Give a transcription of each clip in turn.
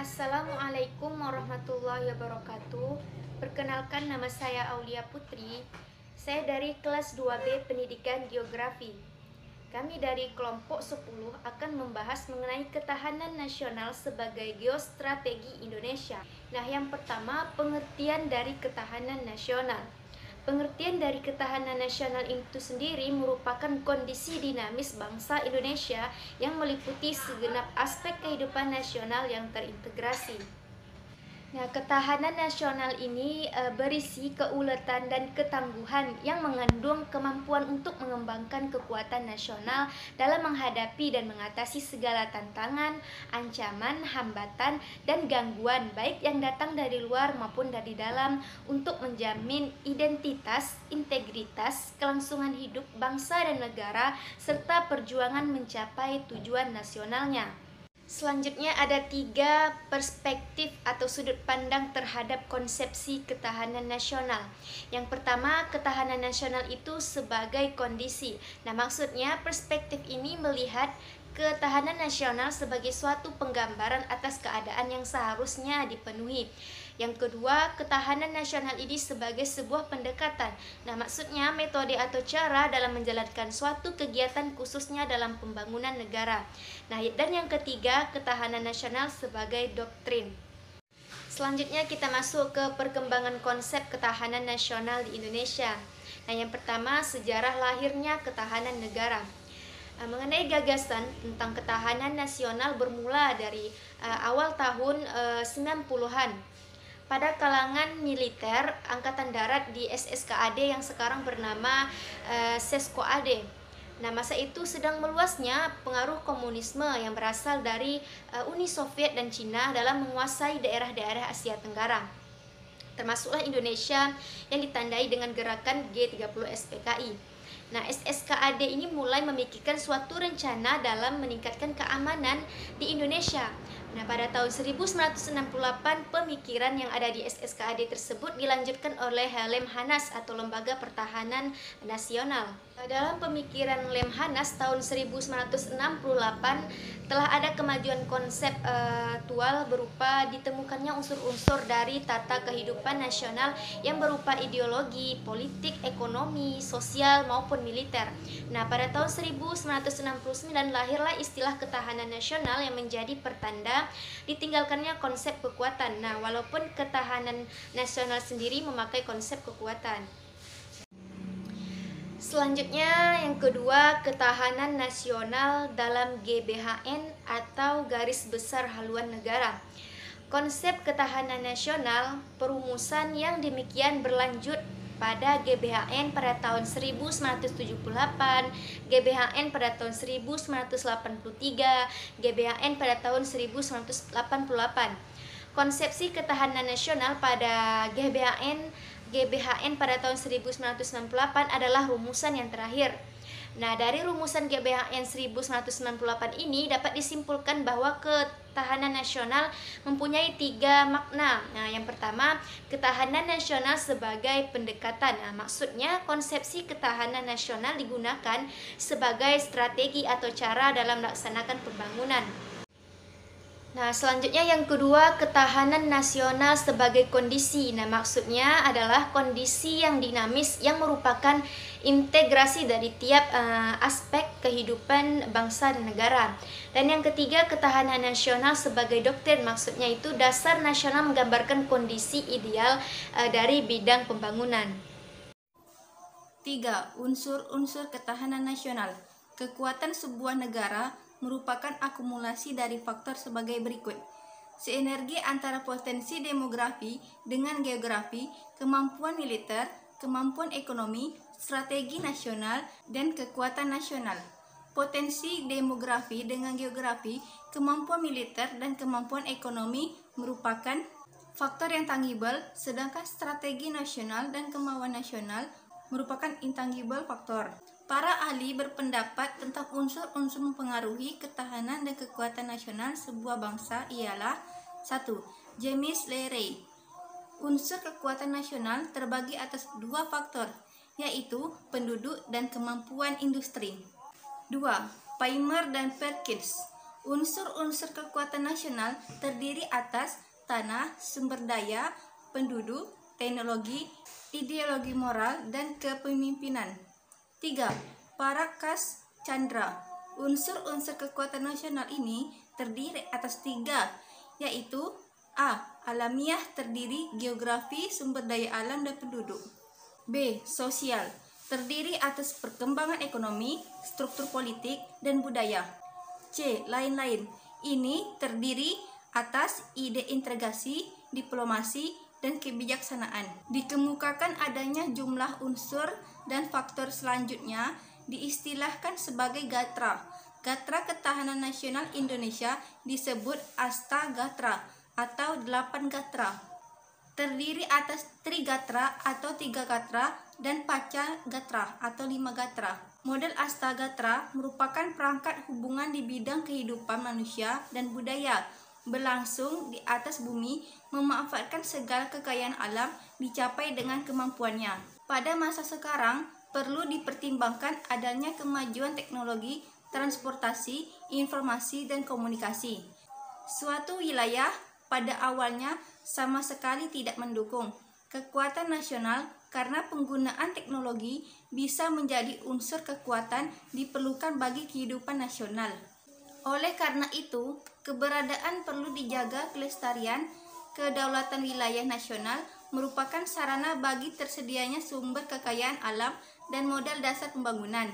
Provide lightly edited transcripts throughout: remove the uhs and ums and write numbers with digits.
Assalamualaikum warahmatullahi wabarakatuh. Perkenalkan, nama saya Aulia Putri. Saya dari kelas 2B Pendidikan Geografi. Kami dari kelompok 10 akan membahas mengenai ketahanan nasional sebagai geostrategi Indonesia. Nah, yang pertama, pengertian dari ketahanan nasional. Pengertian dari ketahanan nasional itu sendiri merupakan kondisi dinamis bangsa Indonesia yang meliputi segenap aspek kehidupan nasional yang terintegrasi. Nah, ketahanan nasional ini berisi keuletan dan ketangguhan yang mengandung kemampuan untuk mengembangkan kekuatan nasional dalam menghadapi dan mengatasi segala tantangan, ancaman, hambatan, dan gangguan baik yang datang dari luar maupun dari dalam untuk menjamin identitas, integritas, kelangsungan hidup bangsa dan negara serta perjuangan mencapai tujuan nasionalnya. Selanjutnya ada 3 perspektif atau sudut pandang terhadap konsepsi ketahanan nasional. Yang pertama, ketahanan nasional itu sebagai kondisi. Nah, maksudnya perspektif ini melihat ketahanan nasional sebagai suatu penggambaran atas keadaan yang seharusnya dipenuhi. Yang kedua, ketahanan nasional ini sebagai sebuah pendekatan. Nah, maksudnya metode atau cara dalam menjalankan suatu kegiatan khususnya dalam pembangunan negara. Nah, dan yang ketiga, ketahanan nasional sebagai doktrin. Selanjutnya kita masuk ke perkembangan konsep ketahanan nasional di Indonesia. Nah, yang pertama, sejarah lahirnya ketahanan negara. Mengenai gagasan tentang ketahanan nasional bermula dari awal tahun 90-an. Pada kalangan militer Angkatan Darat di SSKAD yang sekarang bernama SESKOAD. Nah, masa itu sedang meluasnya pengaruh komunisme yang berasal dari Uni Soviet dan Cina dalam menguasai daerah-daerah Asia Tenggara. Termasuklah Indonesia yang ditandai dengan gerakan G30 SPKI. Nah, SSKAD ini mulai memikirkan suatu rencana dalam meningkatkan keamanan di Indonesia. Nah, pada tahun 1968, pemikiran yang ada di SSKAD tersebut dilanjutkan oleh Lemhanas atau Lembaga Pertahanan Nasional. Dalam pemikiran Lemhanas tahun 1968 telah ada kemajuan konseptual berupa ditemukannya unsur-unsur dari tata kehidupan nasional yang berupa ideologi, politik, ekonomi, sosial maupun militer. Nah, pada tahun 1969 lahirlah istilah ketahanan nasional yang menjadi pertanda ditinggalkannya konsep kekuatan. Nah, walaupun ketahanan nasional sendiri memakai konsep kekuatan. Selanjutnya yang kedua, ketahanan nasional dalam GBHN atau Garis Besar Haluan Negara. Konsep ketahanan nasional perumusan yang demikian berlanjut pada GBHN pada tahun 1978, GBHN pada tahun 1983, GBHN pada tahun 1988. Konsepsi ketahanan nasional pada GBHN pada tahun 1998 adalah rumusan yang terakhir. Nah, dari rumusan GBHN 1998 ini dapat disimpulkan bahwa ketahanan nasional mempunyai 3 makna. Nah, yang pertama, ketahanan nasional sebagai pendekatan. Nah, maksudnya konsepsi ketahanan nasional digunakan sebagai strategi atau cara dalam melaksanakan pembangunan. Nah, selanjutnya yang kedua, ketahanan nasional sebagai kondisi. Nah, maksudnya adalah kondisi yang dinamis yang merupakan integrasi dari tiap aspek kehidupan bangsa dan negara. Dan yang ketiga, ketahanan nasional sebagai doktrin. Maksudnya itu dasar nasional menggambarkan kondisi ideal dari bidang pembangunan. 3. Unsur-unsur ketahanan nasional. Kekuatan sebuah negara merupakan akumulasi dari faktor sebagai berikut. Sinergi antara potensi demografi dengan geografi, kemampuan militer, kemampuan ekonomi, strategi nasional, dan kekuatan nasional. Potensi demografi dengan geografi, kemampuan militer, dan kemampuan ekonomi merupakan faktor yang tangible, sedangkan strategi nasional dan kemauan nasional merupakan intangible faktor. Para ahli berpendapat tentang unsur-unsur mempengaruhi ketahanan dan kekuatan nasional sebuah bangsa ialah 1. James Leray. Unsur kekuatan nasional terbagi atas 2 faktor, yaitu penduduk dan kemampuan industri. 2. Palmer dan Perkins. Unsur-unsur kekuatan nasional terdiri atas tanah, sumber daya, penduduk, teknologi, ideologi moral, dan kepemimpinan. 3. Parakas Chandra. Unsur-unsur kekuatan nasional ini terdiri atas 3, yaitu A. Alamiah terdiri geografi, sumber daya alam, dan penduduk. B. Sosial terdiri atas perkembangan ekonomi, struktur politik, dan budaya. C. Lain-lain ini terdiri atas ide integrasi, diplomasi, dan kebijaksanaan. Dikemukakan adanya jumlah unsur dan faktor selanjutnya diistilahkan sebagai gatra. Gatra Ketahanan Nasional Indonesia disebut Astagatra atau 8 gatra. Terdiri atas Trigatra atau 3 gatra dan Pacagatra atau 5 gatra. Model Astagatra merupakan perangkat hubungan di bidang kehidupan manusia dan budaya, berlangsung di atas bumi, memanfaatkan segala kekayaan alam dicapai dengan kemampuannya. Pada masa sekarang, perlu dipertimbangkan adanya kemajuan teknologi, transportasi, informasi, dan komunikasi. Suatu wilayah pada awalnya sama sekali tidak mendukung kekuatan nasional karena penggunaan teknologi bisa menjadi unsur kekuatan diperlukan bagi kehidupan nasional. Oleh karena itu, keberadaan perlu dijaga kelestarian, kedaulatan wilayah nasional merupakan sarana bagi tersedianya sumber kekayaan alam dan modal dasar pembangunan.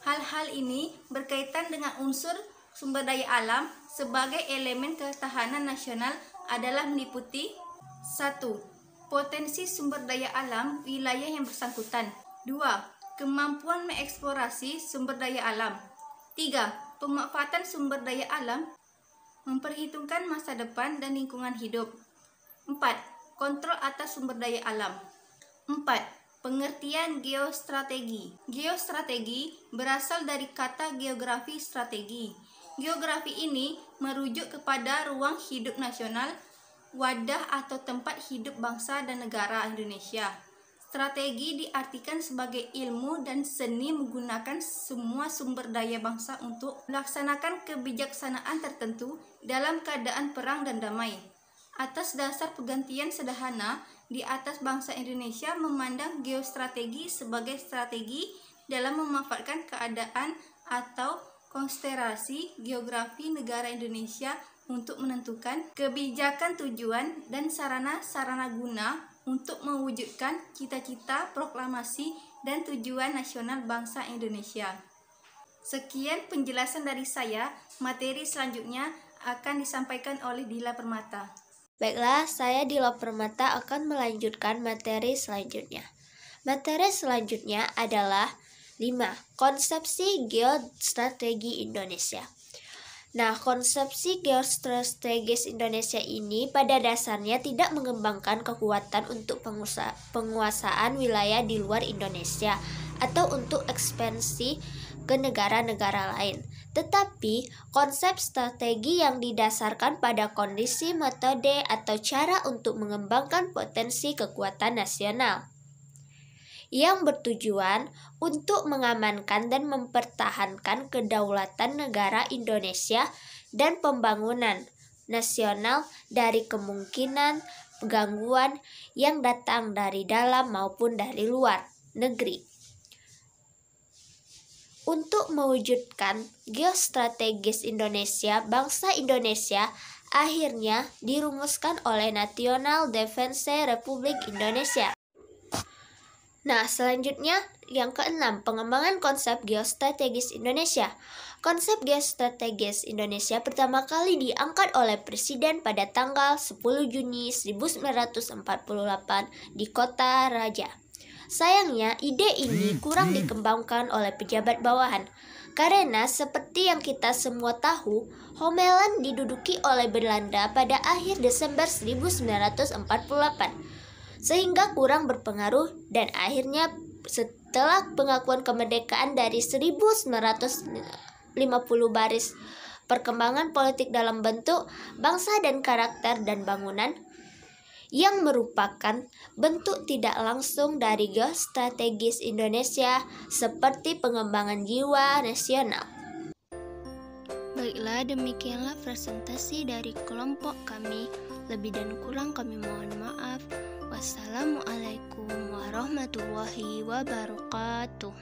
Hal-hal ini berkaitan dengan unsur sumber daya alam sebagai elemen ketahanan nasional adalah meliputi 1. Potensi sumber daya alam wilayah yang bersangkutan. 2. Kemampuan mengeksplorasi sumber daya alam. 3. Pemanfaatan sumber daya alam memperhitungkan masa depan dan lingkungan hidup. 4. Kontrol atas sumber daya alam. 4. Pengertian geostrategi. Geostrategi berasal dari kata geografi strategi. Geografi ini merujuk kepada ruang hidup nasional, wadah atau tempat hidup bangsa dan negara Indonesia. Strategi diartikan sebagai ilmu dan seni menggunakan semua sumber daya bangsa untuk melaksanakan kebijaksanaan tertentu dalam keadaan perang dan damai. Atas dasar pergantian sederhana, di atas bangsa Indonesia memandang geostrategi sebagai strategi dalam memanfaatkan keadaan atau konstelasi geografi negara Indonesia untuk menentukan kebijakan tujuan dan sarana-sarana guna untuk mewujudkan cita-cita, proklamasi, dan tujuan nasional bangsa Indonesia. Sekian penjelasan dari saya. Materi selanjutnya akan disampaikan oleh Dila Permata. Baiklah, saya Dila Permata akan melanjutkan materi selanjutnya. Materi selanjutnya adalah 5. Konsepsi geostrategi Indonesia. Nah, konsepsi geostrategis Indonesia ini pada dasarnya tidak mengembangkan kekuatan untuk penguasaan wilayah di luar Indonesia atau untuk ekspansi ke negara-negara lain. Tetapi, konsep strategi yang didasarkan pada kondisi, metode, atau cara untuk mengembangkan potensi kekuatan nasional yang bertujuan untuk mengamankan dan mempertahankan kedaulatan negara Indonesia dan pembangunan nasional dari kemungkinan gangguan yang datang dari dalam maupun dari luar negeri. Untuk mewujudkan geostrategis Indonesia, bangsa Indonesia akhirnya dirumuskan oleh National Defense Republik Indonesia. Nah, selanjutnya yang keenam, pengembangan konsep geostrategis Indonesia. Konsep geostrategis Indonesia pertama kali diangkat oleh Presiden pada tanggal 10 Juni 1948 di Kota Raja. Sayangnya, ide ini kurang dikembangkan oleh pejabat bawahan. Karena seperti yang kita semua tahu, Homeland diduduki oleh Belanda pada akhir Desember 1948. Sehingga kurang berpengaruh dan akhirnya setelah pengakuan kemerdekaan dari 1950 baris perkembangan politik dalam bentuk bangsa dan karakter dan bangunan yang merupakan bentuk tidak langsung dari geostrategis Indonesia seperti pengembangan jiwa nasional. Baiklah, demikianlah presentasi dari kelompok kami. Lebih dan kurang kami mohon maaf. Wassalamualaikum warahmatullahi wabarakatuh.